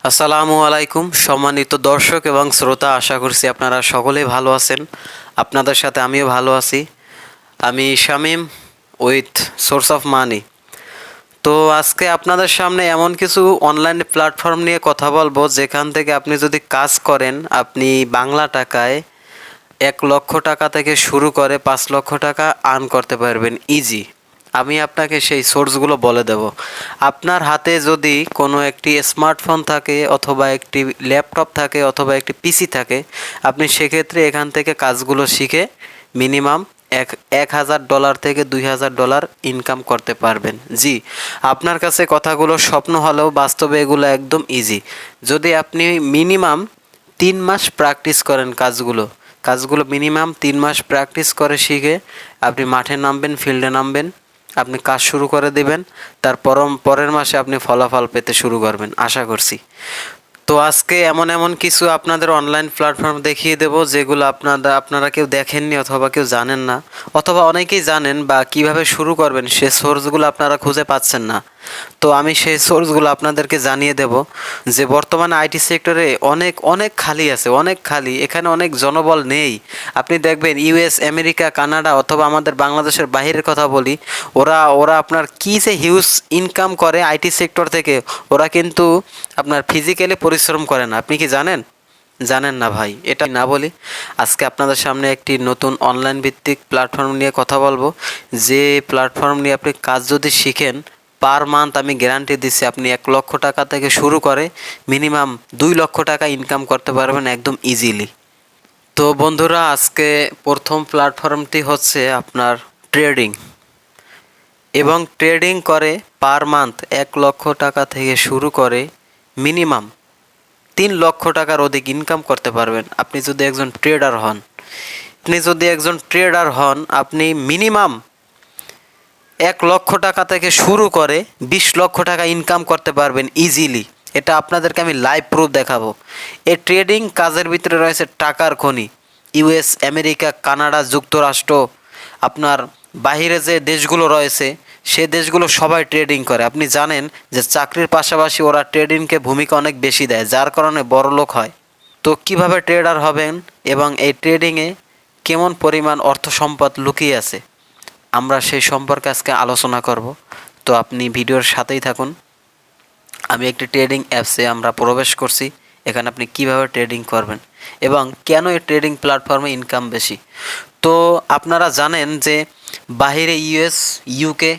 আসসালামু আলাইকুম সম্মানিত দর্শক এবং শ্রোতা, আশা করছি আপনারা সকলেই ভালো আছেন। আপনাদের সাথে আমিও ভালো আছি। আমি Shamim with source of money. তো আজকে আপনাদের সামনে এমন কিছু অনলাইন প্ল্যাটফর্ম নিয়ে কথা বলবো যেখান থেকে আপনি যদি কাজ করেন আপনি বাংলা টাকায় 1 লক্ষ টাকা থেকে শুরু করে 5 লক্ষ টাকা আর্ন করতে পারবেন ইজি। আমি আপনাকে সেই সোর্সগুলো বলে দেব। আপনার হাতে যদি কোনো একটি স্মার্টফোন থাকে অথবা একটি ল্যাপটপ থাকে অথবা একটি পিসি থাকে, আপনি সেক্ষেত্রে এখান থেকে কাজগুলো শিখে মিনিমাম $1,000 থেকে $2,000 ইনকাম করতে পারবেন। জি, আপনার কাছে কথাগুলো স্বপ্ন হলেও বাস্তবে এগুলো একদম ইজি। যদি আপনি মিনিমাম 3 মাস প্র্যাকটিস করেন কাজগুলো মিনিমাম 3 মাস প্র্যাকটিস করে শিখে আপনি মাঠে নামবেন, ফিল্ডে নামবেন, আপনি কাজ শুরু করে দেবেন, তার পরের মাসে আপনি ফলাফল পেতে শুরু করবেন আশা করছি। তো আজকে এমন এমন কিছু আপনাদের অনলাইন প্ল্যাটফর্ম দেখিয়ে দেব যেগুলো আপনারা কেউ দেখেননি অথবা কেউ জানেন না, অথবা অনেকেই জানেন বা কিভাবে শুরু করবেন সে সোর্সগুলো আপনারা খুঁজে পাচ্ছেন না। তো আমি সেই সোর্সগুলো আপনাদেরকে জানিয়ে দেব যে বর্তমানে আইটি সেক্টরে অনেক অনেক খালি আছে, অনেক খালি, এখানে অনেক জনবল নেই। আপনি দেখবেন ইউএস, আমেরিকা, কানাডা অথবা আমাদের বাংলাদেশের বাইরের কথা বলি, ওরা আপনার কী যে হিউজ ইনকাম করে আইটি সেক্টর থেকে। ওরা কিন্তু আপনার ফিজিক্যালি পরিশ্রম করে না। আপনি কি জানেন? জানেন না ভাই, এটা না বলি। আজকে আপনাদের সামনে একটি নতুন অনলাইন ভিত্তিক প্ল্যাটফর্ম নিয়ে কথা বলবো, যে প্ল্যাটফর্ম নিয়ে আপনি কাজ যদি শিখেন পার মান্থ আমি গ্যারান্টি দিচ্ছি আপনি 1 লক্ষ টাকা থেকে শুরু করে মিনিমাম 2 লক্ষ টাকা ইনকাম করতে পারবেন একদম ইজিলি। তো বন্ধুরা, আজকে প্রথম প্ল্যাটফর্মটি হচ্ছে আপনার ট্রেডিং, এবং ট্রেডিং করে পার মান্থ 1 লক্ষ টাকা থেকে শুরু করে মিনিমাম 3 লক্ষ টাকার অধিক ইনকাম করতে পারবেন আপনি যদি একজন ট্রেডার হন। আপনি মিনিমাম 1 লক্ষ টাকা থেকে শুরু করে 20 লক্ষ টাকা ইনকাম করতে পারবেন ইজিলি। এটা আপনাদেরকে আমি লাইভ প্রুফ দেখাবো। এই ট্রেডিং কাজের ভিতরে রয়েছে টাকার খনি। ইউএস, আমেরিকা, কানাডা, যুক্তরাষ্ট্র, আপনার বাহিরে যে দেশগুলো রয়েছে সে দেশগুলো সবাই ট্রেডিং করে। আপনি জানেন যে চাকরির পাশাপাশি ওরা ট্রেডিংকে ভূমিকা অনেক বেশি দেয়, যার কারণে বড়লোক হয়। তো কিভাবে ট্রেডার হবেন এবং এই ট্রেডিংয়ে কেমন পরিমাণ অর্থ সম্পদ লুকিয়ে আছে আমরা সেই সম্পর্কে আজকে আলোচনা করব। তো আপনি ভিডিওর সাথেই থাকুন। আমি একটি ট্রেডিং অ্যাপসে আমরা প্রবেশ করছি। এখানে আপনি কিভাবে ট্রেডিং করবেন এবং কেন এই ট্রেডিং প্ল্যাটফর্মে ইনকাম বেশি। তো আপনারা জানেন যে বাহিরে ইউএস, ইউকে,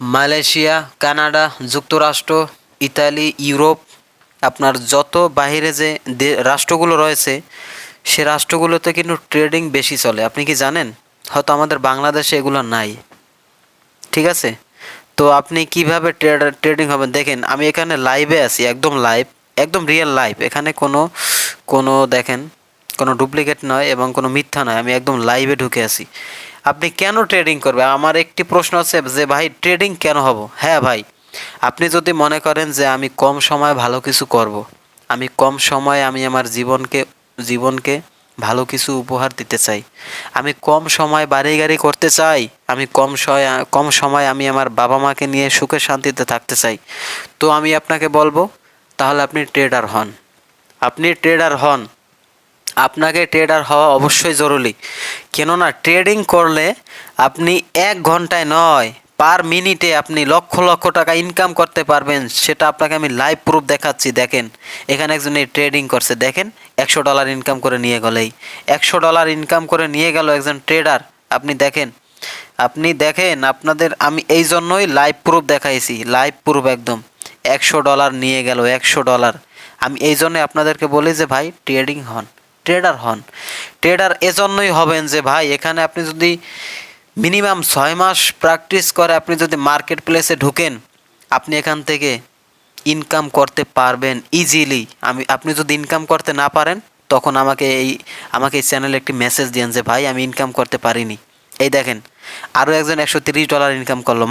মালয়েশিয়া, কানাডা, যুক্তরাষ্ট্র, ইতালি, ইউরোপ, আপনার যত বাহিরে যে রাষ্ট্রগুলো রয়েছে সে রাষ্ট্রগুলোতে কিন্তু ট্রেডিং বেশি চলে। আপনি কি জানেন? হয়তো আমাদের বাংলাদেশে এগুলো নাই, ঠিক আছে? তো আপনি কিভাবে ট্রেডিং হবেন দেখেন, আমি এখানে লাইভে আছি, একদম লাইভ, একদম রিয়েল লাইভ। এখানে কোনো দেখেন কোনো ডুপ্লিকেট নয় এবং কোনো মিথ্যা নয়, আমি একদম লাইভে ঢুকে আছি। আপনি কেন ট্রেডিং করবে? আমার একটি প্রশ্ন আছে যে ভাই ট্রেডিং কেন হব? হ্যাঁ ভাই, আপনি যদি মনে করেন যে আমি কম সময়ে ভালো কিছু করব, আমি কম সময়ে আমি আমার জীবনকে ভালো কিছু উপহার দিতে চাই, আমি কম সময় বাড়ি গাড়ি করতে চাই, আমি কম সময় আমি আমার বাবা মাকে নিয়ে সুখে শান্তিতে থাকতে চাই, তো আমি আপনাকে বলবো তাহলে আপনি ট্রেডার হন। আপনাকে ট্রেডার হওয়া অবশ্যই জরুরি। কেননা ট্রেডিং করলে আপনি 1 ঘন্টায় নয়, পার মিনিটে আপনি লক্ষ লক্ষ টাকা ইনকাম করতে পারবেন। সেটা আপনাকে আমি লাইভ প্রুফ দেখাচ্ছি। দেখেন, এখানে একজন এই ট্রেডিং করছে, দেখেন $100 ইনকাম করে নিয়ে গেলেই $100 ইনকাম করে নিয়ে গেল একজন ট্রেডার। আপনি দেখেন আপনাদের আমি এই জন্যই লাইভ প্রুফ দেখাইছি, লাইভ প্রুফ একদম। $100 নিয়ে গেল, $100। আমি এই জন্যই আপনাদেরকে বলি যে ভাই ট্রেডার হন। ট্রেডার এজন্যই হবেন যে ভাই এখানে আপনি যদি মিনিমাম 6 মাস প্র্যাকটিস করে আপনি যদি মার্কেট প্লেসে ঢুকেন, আপনি এখান থেকে ইনকাম করতে পারবেন ইজিলি। আপনি যদি ইনকাম করতে না পারেন তখন আমাকে এই চ্যানেলে একটি মেসেজ দিন যে ভাই আমি ইনকাম করতে পারিনি। এই দেখেন, আরও একজন $130 ইনকাম করলো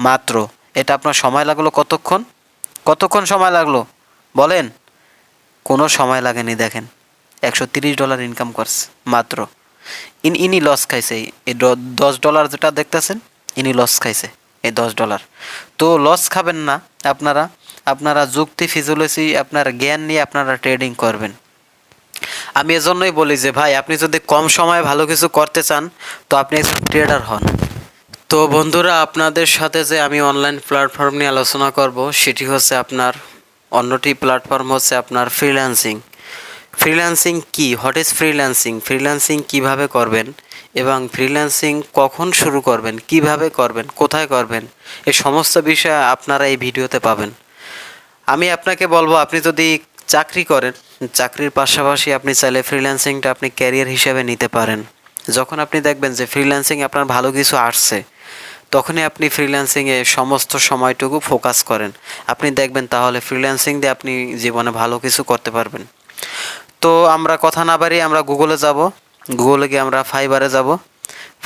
মাত্র। এটা আপনার সময় লাগলো কতক্ষণ সময় লাগলো বলেন? কোনো সময় লাগেনি। দেখেন, $130 ইনকাম করছে মাত্র। ইনি লস খাইছে। এই $10 যেটা দেখতেছেন, ইনি লস খাইছে এই $10। তো লস খাবেন না আপনারা। আপনারা যুক্তি ফিজিওলজি আপনার জ্ঞান নিয়ে আপনারা ট্রেডিং করবেন। আমি এজন্যই বলি যে ভাই আপনি যদি কম সময়ে ভালো কিছু করতে চান তো আপনি একজন ট্রেডার হন। তো বন্ধুরা, আপনাদের সাথে যে আমি অনলাইন প্ল্যাটফর্ম নিয়ে আলোচনা করব সেটি হচ্ছে আপনার অন্যটি প্ল্যাটফর্ম হচ্ছে আপনার ফ্রিল্যান্সিং। ফ্রিল্যান্সিং কি, হোয়াট ইজ ফ্রিল্যান্সিং, ফ্রিল্যান্সিং কিভাবে করবেন এবং ফ্রিল্যান্সিং কখন শুরু করবেন, কিভাবে করবেন, কোথায় করবেন, এই সমস্ত বিষয় আপনারা এই ভিডিওতে পাবেন। আমি আপনাকে বলবো, আপনি যদি চাকরি করেন, চাকরির পাশাপাশি আপনি চাইলে ফ্রিল্যান্সিংটা আপনি ক্যারিয়ার হিসেবে নিতে পারেন। যখন আপনি দেখবেন যে ফ্রিল্যান্সিং আপনার ভালো কিছু আসছে, তখনই আপনি ফ্রিল্যান্সিংয়ে সমস্ত সময়টুকু ফোকাস করেন। আপনি দেখবেন তাহলে ফ্রিল্যান্সিং দিয়ে আপনি জীবনে ভালো কিছু করতে পারবেন। তো আমরা কথা না বাড়িয়ে আমরা গুগলে যাব। গুগলে গিয়ে আমরা ফাইবারে যাব।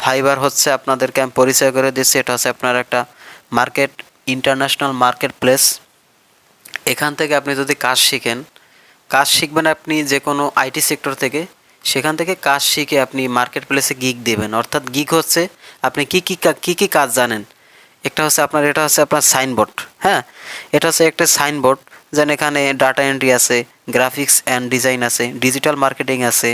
ফাইবার হচ্ছে আপনাদেরকে আমি পরিচয় করে দিচ্ছি, এটা হচ্ছে আপনার একটা মার্কেট, ইন্টারন্যাশনাল মার্কেট প্লেস। এখান থেকে আপনি যদি কাজ শিখেন, কাজ শিখবেন আপনি যে কোনো আইটি সেক্টর থেকে, সেখান থেকে কাজ শিখে আপনি মার্কেট প্লেসে গিগ দেবেন। অর্থাৎ গিগ হচ্ছে আপনি কী কাজ জানেন। এটা হচ্ছে আপনার সাইনবোর্ড। হ্যাঁ, এটা হচ্ছে একটা সাইনবোর্ড, যেন এখানে ডাটা এন্ট্রি আছে, গ্রাফিক্স অ্যান্ড ডিজাইন আছে, ডিজিটাল মার্কেটিং আছে,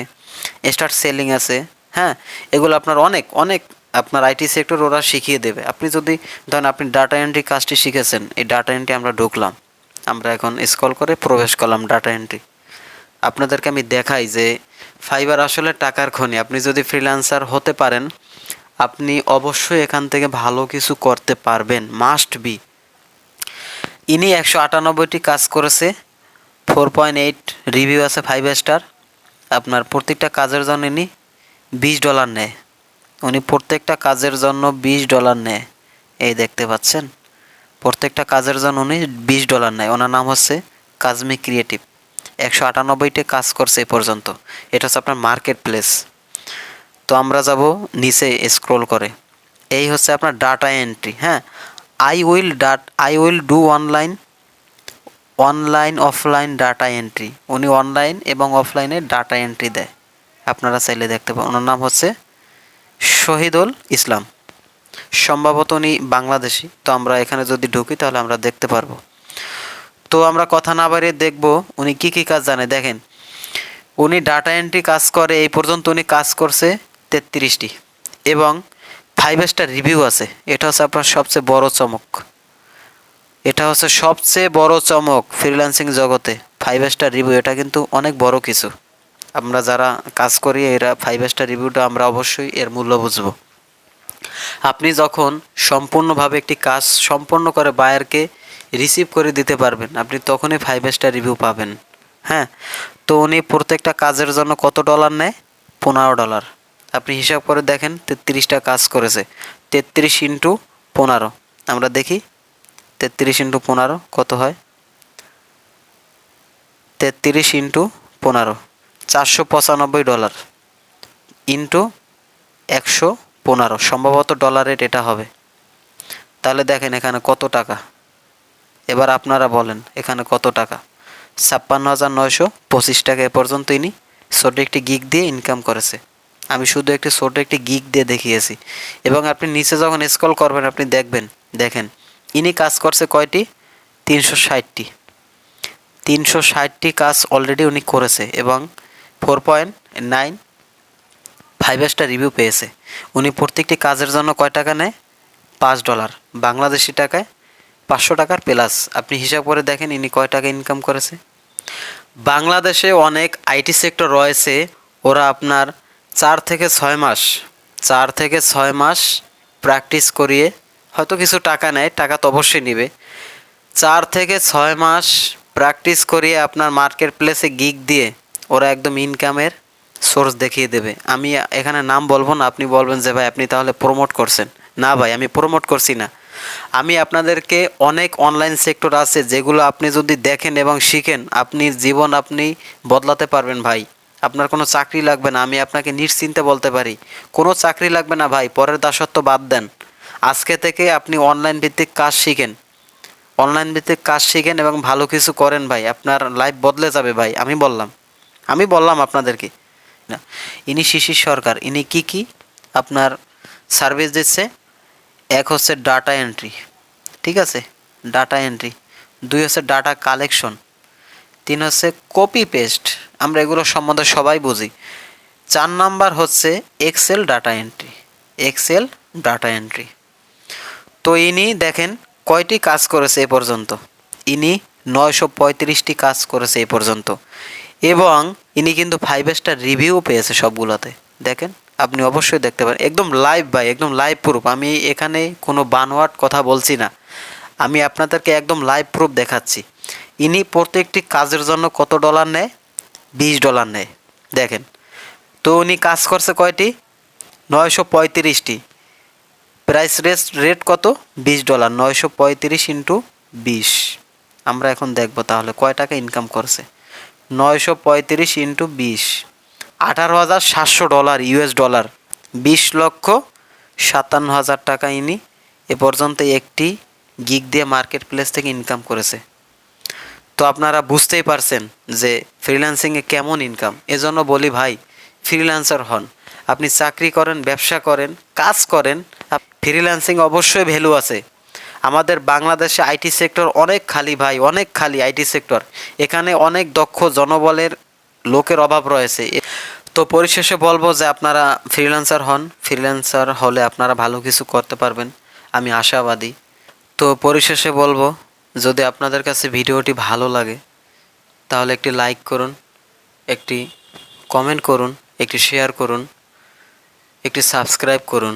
স্টার্ট সেলিং আছে। হ্যাঁ, এগুলো আপনার অনেক অনেক আপনার আইটি সেক্টর ওরা শিখিয়ে দেবে। আপনি যদি ধরেন আপনি ডাটা এন্ট্রি কাজটি শিখেছেন, এই ডাটা এন্ট্রি আমরা ঢুকলাম, আমরা এখন স্ক্রল করে প্রবেশ করলাম ডাটা এন্ট্রি। আপনাদেরকে আমি দেখাই যে ফাইবার আসলে টাকার খনি। আপনি যদি ফ্রিল্যান্সার হতে পারেন, আপনি অবশ্যই এখান থেকে ভালো কিছু করতে পারবেন, মাস্ট বি। ইনি 198টি কাজ করেছে, 4.8 রিভিউ আছে, 5 স্টার। আপনার প্রত্যেকটা কাজের জন্য ইনি $20 নেয়। উনি প্রত্যেকটা কাজের জন্য $20 নেয়। এই দেখতে পাচ্ছেন, প্রত্যেকটা কাজের জন্য উনি $20 নেয়। ওনার নাম হচ্ছে কাজমি ক্রিয়েটিভ। 198টি কাজ করছে এ পর্যন্ত। এটা হচ্ছে আপনার মার্কেট প্লেস। তো আমরা যাব নিচে স্ক্রল করে। এই হচ্ছে আপনার ডাটা এন্ট্রি। হ্যাঁ, I will do online offline data entry. উনি অনলাইন এবং অফলাইনে ডাটা এন্ট্রি দেয়, আপনারা চাইলে দেখতে পাবেন। ওনার নাম হচ্ছে শহীদুল ইসলাম, সম্ভবত উনি বাংলাদেশি। তো আমরা এখানে যদি ঢুকি তাহলে আমরা দেখতে পারবো। তো আমরা কথা না বাড়িয়ে দেখব উনি কী কী কাজ জানে। দেখেন, উনি ডাটা এন্ট্রি কাজ করে, এই পর্যন্ত উনি কাজ করছে 33টি এবং 5 স্টার রিভিউ আছে। এটা হচ্ছে আপনার সবচেয়ে বড় চমক। এটা হচ্ছে সবচেয়ে বড় চমক ফ্রিল্যান্সিং জগতে। 5 স্টার রিভিউ, এটা কিন্তু অনেক বড় কিছু। আমরা যারা কাজ করি এরা 5 স্টার রিভিউটা আমরা অবশ্যই এর মূল্য বুঝব। আপনি যখন সম্পূর্ণভাবে একটি কাজ সম্পন্ন করে বায়ারকে রিসিভ করে দিতে পারবেন, আপনি তখনই 5 স্টার রিভিউ পাবেন। হ্যাঁ, তো উনি প্রত্যেকটা কাজের জন্য কত ডলার নেয়? $15। আপনি হিসাব করে দেখেন, 33টা কাজ করেছে, 33 ইন্টু 15। আমরা দেখি 33 ইন্টু 15 কত হয়। 33 ইন্টু 15, $495 ইন্টু 115, সম্ভবত ডলারের এটা হবে। তাহলে দেখেন এখানে কত টাকা। এবার আপনারা বলেন এখানে কত টাকা? 56,925 টাকা এ পর্যন্ত ইনি ছোট একটি গিগ দিয়ে ইনকাম করেছে। আমি শুধু একটি ছোট একটি গিগ দিয়ে দেখিয়েছি। এবং আপনি নিচে যখন স্ক্রল করবেন আপনি দেখেন ইনি কাজ করছে কয়টি? 360টি। 360টি কাজ অলরেডি উনি করেছে এবং 4.9 5 স্টার রিভিউ পেয়েছে। উনি প্রত্যেকটি কাজের জন্য কয় টাকা নেয়? $5, বাংলাদেশি টাকায় 500 টাকার প্লাস। আপনি হিসাব করে দেখেন ইনি কয় টাকা ইনকাম করেছে। বাংলাদেশে অনেক আইটি সেক্টর রয়েছে, ওরা আপনার 4 থেকে 6 মাস প্র্যাকটিস করিয়ে হয়তো কিছু টাকা নেয়, টাকা তো অবশ্যই নেবে। 4 থেকে 6 মাস প্র্যাকটিস করিয়ে আপনার মার্কেট প্লেসে গিগ দিয়ে ওরা একদম ইনকামের সোর্স দেখিয়ে দেবে। আমি এখানে নাম বলবো না, আপনি বলবেন যে ভাই আপনি তাহলে প্রমোট করছেন। না ভাই, আমি প্রমোট করছি না। আমি আপনাদেরকে অনেক অনলাইন সেক্টর আছে যেগুলো আপনি যদি দেখেন এবং শিখেন, আপনি জীবন আপনি বদলাতে পারবেন ভাই। আপনার কোনো চাকরি লাগবে না, আমি আপনাকে নিশ্চিন্তে বলতে পারি কোনো চাকরি লাগবে না ভাই। পরের দাসত্ব বাদ দেন, আজকে থেকে আপনি অনলাইন ভিত্তিক কাজ শিখেন, এবং ভালো কিছু করেন ভাই, আপনার লাইফ বদলে যাবে ভাই। আমি বললাম আপনাদেরকে না। ইনি শিশির সরকার, ইনি কি আপনার সার্ভিস দিচ্ছে। এক হচ্ছে ডাটা এন্ট্রি, ঠিক আছে, ডাটা এন্ট্রি 2 হচ্ছে ডাটা কালেকশন, 3 হচ্ছে কপি পেস্ট, আমরা এগুলো সম্বন্ধে সবাই বুঝি। 4 নাম্বার হচ্ছে Excel data entry, Excel data entry. তো ইনি দেখেন কয়টি কাজ করেছে এ পর্যন্ত, ইনি 935টি কাজ করেছে এ পর্যন্ত, এবং ইনি কিন্তু 5 স্টার রিভিউ পেয়েছে সবগুলোতে। দেখেন আপনি অবশ্যই দেখতে পারেন, একদম লাইভ ভাই, একদম লাইভ প্রুফ। আমি এখানে কোনো বানোয়াট কথা বলছি না, আমি আপনাদেরকে একদম লাইভ প্রুফ দেখাচ্ছি। ইনি প্রত্যেকটি কাজের জন্য কত ডলার নেয়? $20 নেয়। দেখেন, তো উনি কাজ করছে কয়টি? 935টি। প্রাইস রেট কত? $20। 935 ইন্টু 20, আমরা এখন দেখব তাহলে কয় টাকা ইনকাম করছে। 935 ইন্টু 20, $18,700 ইউএস ডলার, 20,57,000 টাকা ইনি এ পর্যন্ত একটি গিগ দিয়ে মার্কেট প্লেস থেকে ইনকাম করেছে। তো আপনারা বুঝতেই পারছেন যে ফ্রিল্যান্সিংয়ে কেমন ইনকাম। এজন্য বলি ভাই, ফ্রিল্যান্সার হন। আপনি চাকরি করেন, ব্যবসা করেন, কাজ করেন, ফ্রিল্যান্সিং অবশ্যই ভ্যালু আছে। আমাদের বাংলাদেশে আইটি সেক্টর অনেক খালি ভাই, অনেক খালি আইটি সেক্টর। এখানে অনেক দক্ষ জনবলের লোকের অভাব রয়েছে। তো পরিশেষে বলবো যে আপনারা ফ্রিল্যান্সার হন, ফ্রিল্যান্সার হলে আপনারা ভালো কিছু করতে পারবেন, আমি আশাবাদী। তো পরিশেষে বলবো, যদি আপনাদের কাছে ভিডিওটি ভালো লাগে তাহলে একটি লাইক করুন, একটি কমেন্ট করুন, একটি শেয়ার করুন, একটি সাবস্ক্রাইব করুন।